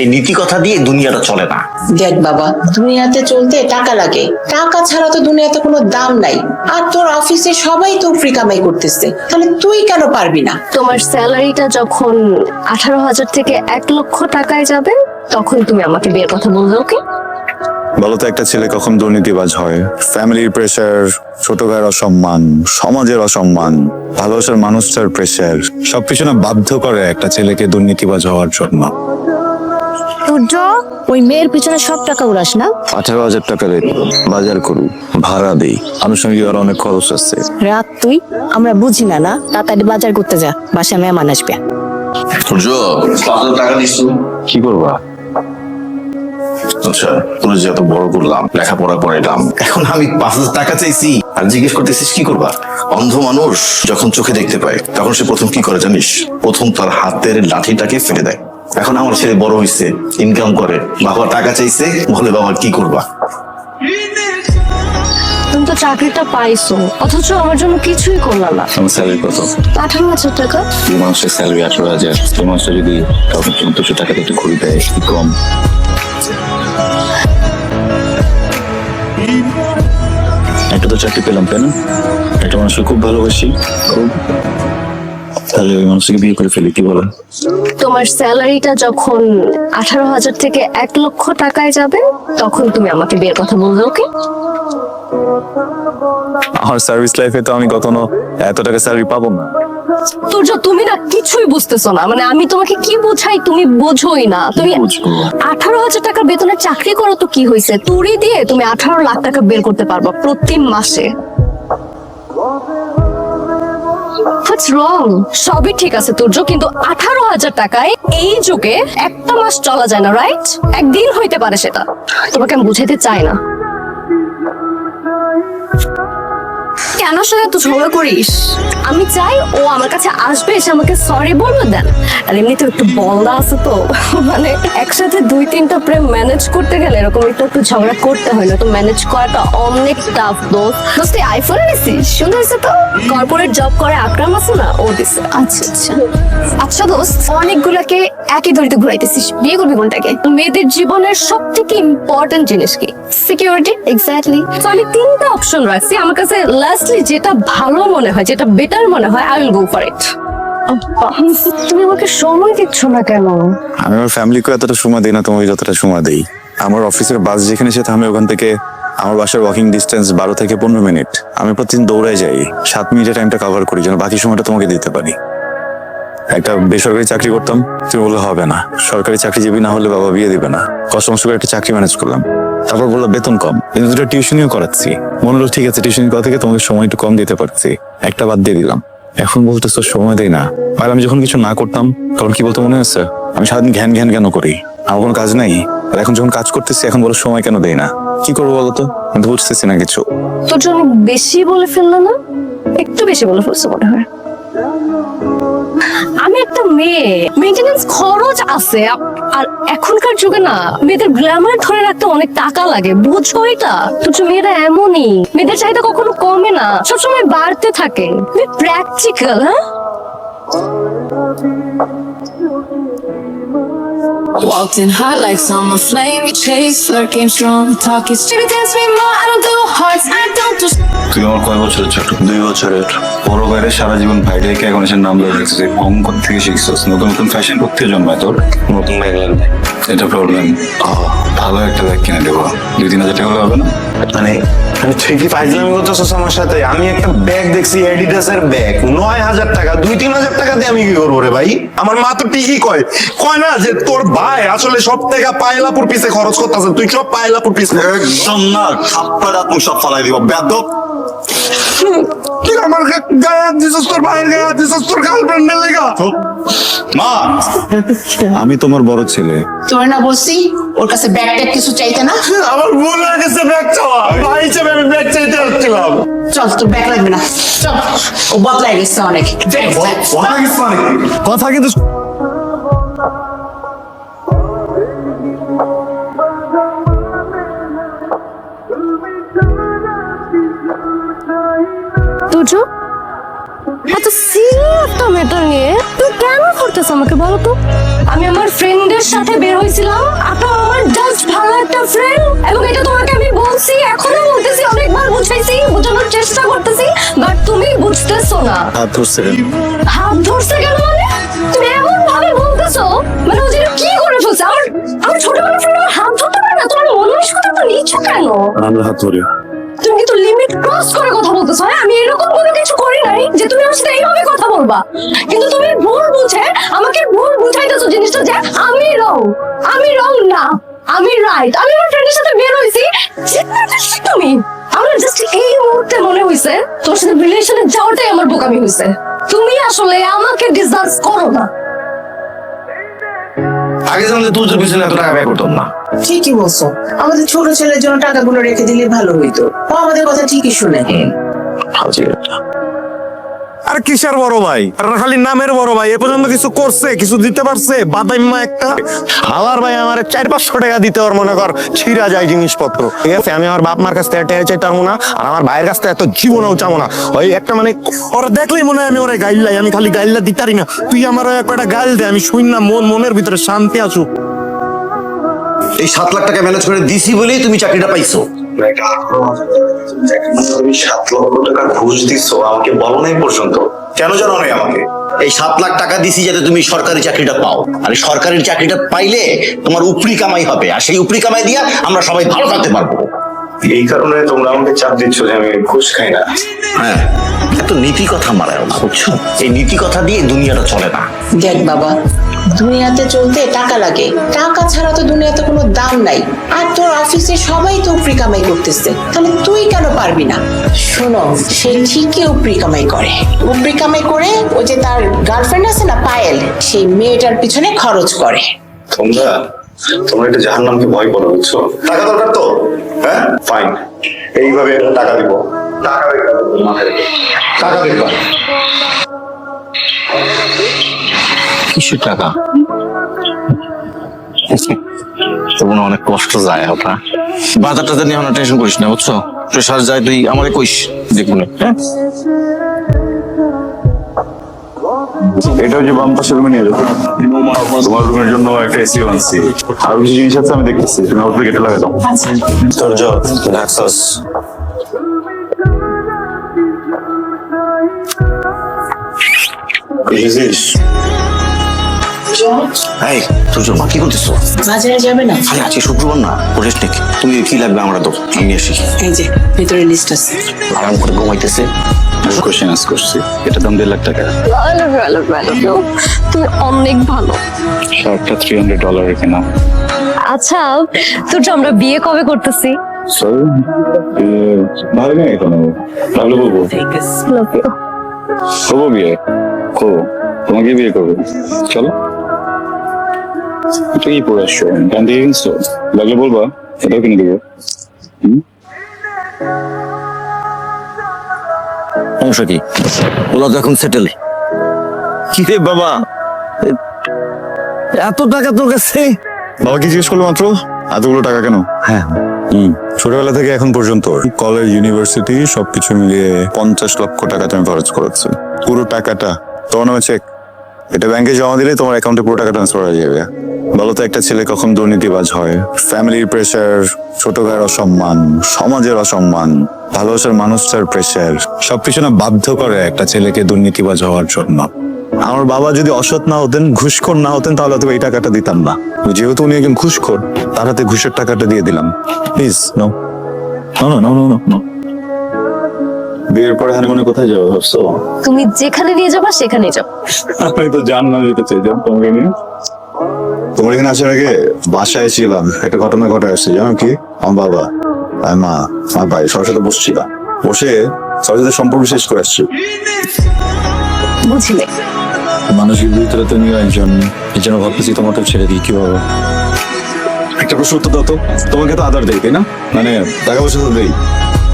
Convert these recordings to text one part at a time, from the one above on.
এই নীতি কথা দিয়ে দুনিয়াটা চলে না। দেখ বাবা, দুনিয়াতে চলতে টাকা লাগে, টাকা ছাড়া তো দুনিয়াতে কোনো দাম নাই। আর তোর অফিসে সবাই তো ফ্রি কামাই করতেছে, তাহলে তুই কেন পারবি না? তোমার স্যালারিটা যখন 18,000 থেকে 1,00,000 টাকায় যাবে তখন তুমি আমাকে বিয়ের কথা বলবে, ওকে? বলো তো, একটা ছেলে কখন দুর্নীতিবাজ হয়? ফ্যামিলির প্রেশার, ছোট ভাইয়ের অসম্মান, সমাজের অসম্মান, ভালোবাসার মানুষটার প্রেশার, সবকিছু না বাধ্য করে একটা ছেলেকে দুর্নীতিবাজ হওয়ার জন্য। সূর্য, ওই মেয়ের পিছনে সব টাকা উড়াস না। 18,000 টাকা রেট, বাজার করু, ভাড়া দেই, আনুষঙ্গিক আরো অনেক খরচ আছে। রাত তুই, আমরা বুঝি না। তাড়াতাড়ি বাজার করতে যা, বাসায় মেহমান আসবে। সূর্য, 5,000 টাকা দিস কি করবা? আচ্ছা, তোর যে এত বড় করলাম, লেখাপড়া করাইলাম, এখন আমি 5,000 টাকা চাইছি আর জিজ্ঞেস করতেছিস কি করবা? অন্ধ মানুষ যখন চোখে দেখতে পায় তখন সে প্রথম কি করে জানিস? প্রথম তার হাতের লাঠিটাকে ফেলে দেয়। এখন আমার ছেলে বড় হয়েছে, ইনকাম করে, বাবা টাকা চাইছে, বলে বাবা কি করবা? তুমি তো চাকরিটা পাইছো, অথচ আমার জন্য কিছুই করলাম না। আমার স্যালারি কত? 18,000 টাকা। 2 মাসের স্যালারি 18,000। 2 মাসে যদি কাউকে 1400 টাকা একটু ঘুরি দেয়, কি কম? একটা তো চাকরি পেলাম, তাই না? একটা মানুষকে খুব ভালোবাসি, খুব, তাহলে ওই মানুষকে বিয়ে করে ফেলি, কি বলেন? তোমার স্যালারিটা যখন 18,000 থেকে 1,00,000 টাকায় যাবে তখন তুমি আমাকে বিয়ের কথা বলবে, ওকে? আমার সার্ভিস লাইফে তো আমি কখনো এত টাকা স্যালারি পাবো না। সূর্য, তুমি না কিছুই বুঝতেছো না। মানে আমি তোমাকে কি বোঝাই তুমি বোঝোই না। তুমি 18,000 টাকার বেতনের চাকরি করো তো কি হয়েছে? তুড়ি দিয়ে তুমি 18 লাখ টাকা বের করতে পারবা প্রতি মাসে। What's wrong? সবই ঠিক আছে তুর্য, কিন্তু 18,000 টাকায় এই যুগে একটা মাস চলা যায় না, রাইট? একদিন হইতে পারে, সেটা তোমাকে আমি বুঝাইতে চাই না। কেন আসলে তুই ঝগড়া করিস? আমি চাই ও আমার কাছে আসবে, এসে আমাকে সরি বলবে, দেন। আর এমনিতে একটু বলদা আছে তো, মানে একসাথে 2-3টা প্রেম ম্যানেজ করতে গেলে এরকম একটু ঝগড়া করতে হয় না। তো ম্যানেজ করাটা অনেক টাফ। দোস্ত আইফোন নিছিস? সুন্দর হয়েছে তো। কর্পোরেট জব করে আকরাম আছে না, ও দিছে। আচ্ছা আচ্ছা আচ্ছা দোস্ত, অনেকগুলাকে একই দড়িতে ঘুরাইতেছিস, বিয়ে করবি কোনটাকে? মেয়েদের জীবনের সব থেকে ইম্পর্টেন্ট জিনিস কি? সিকিউরিটি। এক্স্যাক্টলি। তো আমি 3টা অপশন রাখছি, আমার কাছে লাস্টলি যেটা ভালো মনে হয়, যেটা বেটার মনে হয়, I will go for it. তুমি আমাকে সময় দিচ্ছ না কেন? আমি আমার ফ্যামিলিকে এতটা সময় দিই না তোমাকে যতটা সময় দেই। আমার অফিসের বাস যেখানে সে থামে, ওখান থেকে আমার বাসার ওয়াকিং ডিস্টেন্স 12 থেকে 15 মিনিট। আমি প্রতিদিন দৌড়ায় যাই, 7 মিনিটের টাইমটা কভার করি যেন বাকি সময়টা তোমাকে দিতে পারি। একটা বেসরকারি চাকরি করতাম, তুমি বললে হবে না, সরকারি চাকরিজীবী না হলে বাবা বিয়ে দিবে না। কষ্ট মষ্ট করে একটা চাকরি ম্যানেজ করলাম, তারপর বললো বেতন কম, কিন্তু দুটো টিউশনিও করাচ্ছি। মনে হলো ঠিক আছে, টিউশনি করা থেকে তোমাকে সময় একটু কম দিতে পারছি, একটা বাদ দিয়ে দিলাম। এখন বলতেছো সময় দেই না। আর আমি যখন কিছু না করতাম তখন কি বলতো মনে হচ্ছে? আমি সারাদিন ঘ্যান ঘ্যান কেন করি, আমার কোনো কাজ নাই। আর এখন যখন কাজ করতেছি এখন বলো সময় কেন দেই না। কি করবো বলো তো, আমি তো বুঝতেছি না কিছু। তোর জন্য বেশি বলে ফেললো না? একটু বেশি বলে ফেলছে মনে হয়। আমি একটা মেয়ে, মেইনটেনেন্স খরচ আছে। আর এখনকার যুগে না মেয়েদের গ্ল্যামার ধরে রাখতে অনেক টাকা লাগে, বুঝছো এটা? তো মেয়েরা এমনই, মেয়েদের চাহিদা কখনো কমে না, সবসময় বাড়তে থাকে। তুমি প্র্যাকটিক্যাল, হ্যাঁ? Walked in hot like summer flame, you chase, flirt game strong, talk is cheap, dance me more, I don't do hearts, I don't do. তুমি আমার কয় বছরের ছোট? 2 বছরের। বড় ভাইয়ের সারা জীবন ভাইটাকে এখন এসে নাম ধরে রেখেছে। অঙ্কন থেকে শিখছিস, নতুন নতুন ফ্যাশন করতে জন্মায় তোর। নতুন ব্যাগ লাগবে, এটা প্রবলেম। ভালো একটা ব্যাগ কিনে দেবো, 2-3 হাজার টাকা হবে না? মানে আমি ঠিকই ফাইজলামি করতেছিস আমার সাথে। আমি একটা ব্যাগ দেখছি, এডিডাসের ব্যাগ, 9,000 টাকা। 2-3 হাজার টাকা দিয়ে আমি কি করবো রে ভাই? আমার মা তো ঠিকই কয় কয় না যে তোর ভাই আসলে সব টাকা পায়লাপুর পিছে খরচ করতেছে, তুই সব পায়লাপুর পিছে। একদম না, থাপ্পড় তুমি সব ফালাই দিব বেয়াদব। তুই আমার গায়ে হাত দিছিস, তোর ভাইয়ের গায়ে হাত দিছিস, তোর গার্লফ্রেন্ডের লেগা। মা, আমি তোমার বড় ছেলে। তোর না বলছি ওর কাছে ব্যাগ ট্যাগ কিছু চাইতে না? আমার ভুল হয়ে গেছে ব্যাগ চাওয়া, ভাই হিসেবে আমি ব্যাগ চাইতে আসছিলাম। চল, তোর ব্যাগ লাগবে না, চল। ও বদলাই গেছে অনেক। কথা কিন্তু তুর্য, এত সিরিয়াস একটা ম্যাটার নিয়ে তুই কেন করতেছ আমাকে বলো তো? আমি আমার ফ্রেন্ডের সাথে বের হইছিলাম, আপু আমার জাস্ট ভালো একটা ফ্রেন্ড, এবং এটা তোমাকে আমি বলছি, এখনো বলতেছি, অনেকবার বুঝাইছি, বোঝানোর চেষ্টা করতেছি, বাট তুমি বুঝতেছো না। হাত ধরছে কেন? হাত ধরছে কেন মানে? তুমি এমন ভাবে বলতেছো, মানে ও যেন কি করে ফেলছে? আমার ছোটবেলার ফ্রেন্ড আমার হাত ধরতে পারে না, তোমার মনস্কতা তো নিচ্ছ কেন? আমরা হাত ধরি। তুমি কিন্তু লিমিট ক্রস করে কথা বলতেছো। হ্যাঁ, আমি এরকম কোনো কিছু করি নাই যে তুমি আমার সাথে এইভাবে কথা বলবা, কিন্তু তুমি ভুল বুঝে আমাকে ভুল বুঝাইতেছো জিনিসটা, যে আমি রং না, আমি রাইট। আমি আমার ফ্রেন্ডের সাথে বের হইছি, তুমি আমার জাস্ট এই মুহূর্তে মনে হইছে তোর সাথে রিলেশনে যাওয়াটাই আমার বোকামি হইছে। তুমি আসলে আমাকে ডিজার্ভ করো না। আগে জানলে তোর পিছনে এত টাকা ব্যয় করতাম না। ঠিকই বলছো, আমাদের ছোট ছেলের জন্য টাকাগুলো রেখে দিলে ভালো হইতো। ও আমাদের কথা ঠিকই শুনে। ভালো ছেলেটা। আর কিসের বড় ভাই? আর খালি নামের বড় ভাই। এ পর্যন্ত কিছু করছে, কিছু দিতে পারছে? বাদাইম্মা একটা। আমার ভাই আমার 400-500 টাকা দিতে ওর মনে কর ছিঁড়া যায় জিনিসপত্র, ঠিক আছে? আমি আমার বাপ মার কাছ থেকে টাকা চাইতে পারবো না, আর আমার ভাইয়ের কাছ থেকে এত জীবনেও চাবো না। ওই একটা মানে ওরা দেখলেই মনে হয় আমি ওরা গাইল্লাই, আমি খালি গাইল্লা দিতারি না। তুই আমার একটা গাইল দে, আমি শুন না, মনের ভিতরে শান্তি আসুক। এই 7 লাখ টাকা ম্যানেজ করে দিছি বলেই তুমি চাকরিটা পাইছো। তুমি 7 লক্ষ টাকা ঘুষ দিছো, আমাকে বলো নাই পর্যন্ত। কেন জানো নাই আমাকে? এই 7 লাখ টাকা দিছি যাতে তুমি সরকারি চাকরিটা পাও, আর এই সরকারি চাকরিটা পাইলে তোমার উপরি কামাই হবে, আর সেই উপরি কামাই দিয়া আমরা সবাই ভালো থাকতে পারবো। এই কারণে তোমরা আমাকে চাপ দিচ্ছ যে আমি ঘুষ খাই না। হ্যাঁ, এত নীতি কথা মারায় না, বুঝছো? এই নীতি কথা দিয়ে দুনিয়াটা চলে না। দেখ বাবা, দুনিয়াতে চলতে টাকা লাগে, টাকা ছাড়া তো দুনিয়াতে কোনো দাম নাই। আর তোর অফিসে সবাই তো উপরি কামাই করতেছে, তাহলে তুই কেন পারবি না? শোনো, সে ঠিকই উপরি কামাই করে। উপরি কামাই করে ওই যে তার গার্লফ্রেন্ড আছে না পায়েল, সেই মেয়েটার পিছনে খরচ করে। তোমরা একটা জাহান্নামকে ভয় করো, বুঝছো? টাকা দরকার তো, হ্যাঁ ফাইন, এইভাবে টাকা দিব। টাকা দেখবা কিছু টাকা তোমার অনেক কষ্ট যায়। ওটা বাজার টাজার নিয়ে টেনশন করিস না, বুঝছো? প্রেশার যায়, তুই আমারে কইস, দেখবো না। হ্যাঁ, এটা যে বাম পাশের রুমে নিয়ে যাবো। তোমার রুমের জন্য একটা এসি আনছি, আর কিছু জিনিস আছে আমি দেখতেছি, তুমি আউটলে গেটে লাগাই দাও। তোর জব রাখছস। বুঝেছিস? এই তোর জন্য কি করতেছো? বাজারে যাবে না? আরে আজকে শুক্রবার না, রেস্ট নেক। তুমি কি লাগবে আমরা তো আমি নিয়ে আসি। এই যে ভিতরে লিস্ট আছে। আরাম করে ঘুমাইতেছে। কোশ্চেন আস করছি, এটা দাম 1.5 লাখ টাকা। তুমি অনেক ভালো। শার্টটা $300 কেনা। আচ্ছা, তোর আমরা বিয়ে কবে করতেছি? সরি, ভালো নেই এখন, ভালো বলবো। হবো বিয়ে, করবো, তোমাকে বিয়ে করবো। চলো। এটা কি পরে আসছো? গান দিয়ে কিনছো? লাগলে বলবা, এটাও কিনে দেবো। সমস্যা কি? ওরা তো এখন সেটেল। কি রে বাবা, এত টাকা তোর কাছে? বাবা কি জিজ্ঞেস করলো মাত্র? এতগুলো টাকা কেন? হ্যাঁ, ছোটবেলা থেকে এখন পর্যন্ত কলেজ, ইউনিভার্সিটি সবকিছু মিলিয়ে 50 লক্ষ টাকা তুমি খরচ করেছো। পুরো টাকাটা তোমার নামে চেক, এটা ব্যাংকে জমা দিলে তোমার অ্যাকাউন্টে পুরো টাকা ট্রান্সফার হয়ে যাবে। বলো তো, একটা ছেলে কখন দুর্নীতিবাজ হয়? ফ্যামিলির প্রেশার, ছোট ভাইয়ের অসম্মান, সমাজের অসম্মান, ভালোবাসার মানুষটার প্রেশার, সবকিছু না বাধ্য করে একটা ছেলেকে দুর্নীতিবাজ হওয়ার জন্য। আমার বাবা যদি অসৎ না হতেন, ঘুষখোর না হতেন, তাহলে হয়তো এই টাকাটা দিতাম না। যেহেতু উনি একজন ঘুষখোর, তার হাতে ঘুষের টাকাটা দিয়ে দিলাম। Please no no no no no no. বিয়ের পরে হানিমুনে কোথায় যাবো ভাবছো? তুমি যেখানে নিয়ে যাবা সেখানে যাও। আমি তো জান্নাত যেতে চাইতাম তোমাকে নিয়ে। তোমার এখানে আসার আগে বাসায় ছিলাম, একটা ঘটনা ঘটে আসছে। জানো কি? আমার বাবা আর মা, আমার ভাই সবার সাথে বসছিলাম, বসে সবার সাথে সম্পর্ক শেষ করে আসছি। বুঝলে, মানুষের ভিতরে তো নিয়ে একজন, এই জন্য ভাবতেছি তোমাকে ছেড়ে দিই কিভাবে। একটা প্রশ্ন উত্তর দাও তো, তোমাকে তো আদার দেয় তাই না? মানে টাকা পয়সা তো দেই,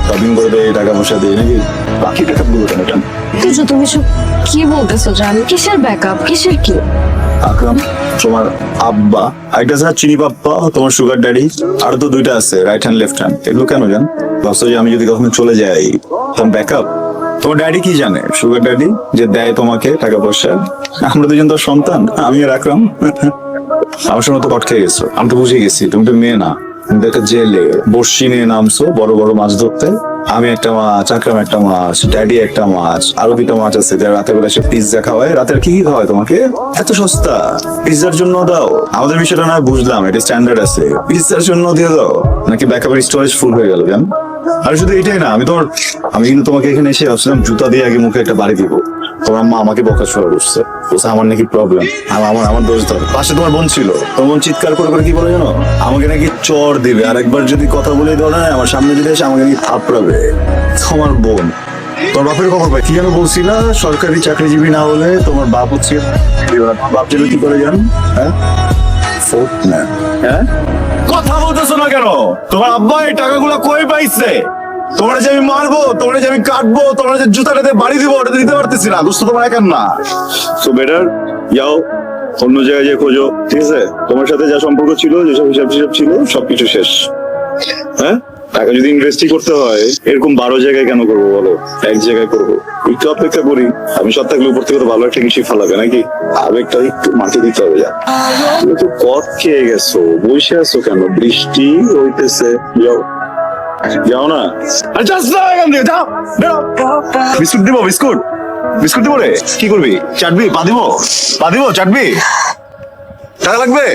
শপিং করে দেয়, টাকা পয়সা দেয় নাকি? বাকি টাকা গুলো কেন? তুজো তুমি সব কি বলতেছো জান? কিসের ব্যাকআপ, কিসের কি? আকরাম তোমার আব্বা, একটা আছে চিনি পাপ্পা, তোমার সুগার ড্যাডি, আর তো 2টা আছে, রাইট হ্যান্ড লেফট হ্যান্ড। এগুলো কেন জান? ভাবছো যে আমি যদি কখনো চলে যাই তখন ব্যাকআপ? তোমার ড্যাডি কি জানে? সুগার ড্যাডি যে দেয় তোমাকে টাকা পয়সা। আমরা দুজন তো সন্তান, আমি আর আকরাম। আমার সঙ্গে তো কট খেয়ে গেছো, আমি তো বুঝে গেছি তুমি তো মেয়ে না, তুমি তো একটা জেলে বর্ষি নিয়ে নামছো বড় বড় মাছ ধরতে। আমি একটা মাছ, আকরাম একটা মাছ, ড্যাডি একটা মাছ, আরো 2টা মাছ আছে যারা রাতের বেলা সে পিৎজা খাওয়ায়। রাতের কি কি খাওয়ায় তোমাকে? এত সস্তা পিৎজার জন্য দাও? আমাদের বিষয়টা না বুঝলাম, এটা স্ট্যান্ডার্ড আছে, পিৎজার জন্য দিয়ে দাও নাকি ব্যাকআপের স্টোরেজ ফুল হয়ে গেল কেন? আর শুধু এটাই না, আমি কিন্তু তোমাকে এখানে এসে ভাবছিলাম জুতা দিয়ে আগে মুখে একটা বাড়ি দিব। তোমার মা আমাকে বকা শুরু করছে, বলছে আমার নাকি প্রবলেম, আমার দোষ ধর। পাশে তোমার বোন ছিল, তোমার বোন চিৎকার করে করে কি বলে জানো, আমাকে নাকি চর দিবে, আর একবার যদি কথা বলে দাও না আমার সামনে যদি এসে আমাকে নাকি থাপড়াবে। তোমার বোন তোর বাপের খবর পাই কি যেন বলছিলা, সরকারি চাকরিজীবী না হলে তোমার বাপ হচ্ছে, তোমার বাপ যেন কি করে জান? হ্যাঁ, ফোর্থ ম্যান। হ্যাঁ, কথা বলতেছো না কেন? তোমার আব্বা এই টাকাগুলো কই পাইছে? তোমরা যে আমি মারবো, তোমরা যে আমি কাটবো, তোমরা যে জুতাটাতে বাড়ি দিব, ওটা দিতে পারতেছি না। দোস্ত তোমার একার না, সো বেটার যাও অন্য জায়গায় যে খোঁজো, ঠিক আছে? তোমার সাথে যা সম্পর্ক ছিল, যেসব হিসাব ছিল সবকিছু শেষ। হ্যাঁ, টাকা যদি ইনভেস্টই করতে হয় এরকম 12 জায়গায় কেন করবো বলো, এক জায়গায় করবো। একটু অপেক্ষা করি, আমি সব থাকলে উপর থেকে তো ভালো একটা কিছু ফেলাবে নাকি, আবেগটা একটু মাটি দিতে হবে। যা তুমি তো কত খেয়ে গেছো, বসে আছো কেন? বৃষ্টি হইতেছে, যাও না। আরে যাস না এখান থেকে, যাও বেরো। বিস্কুট দিব, বিস্কুট দিব রে। কি করবি? চাটবি? পা দিব চাটবি? টাকা লাগবে?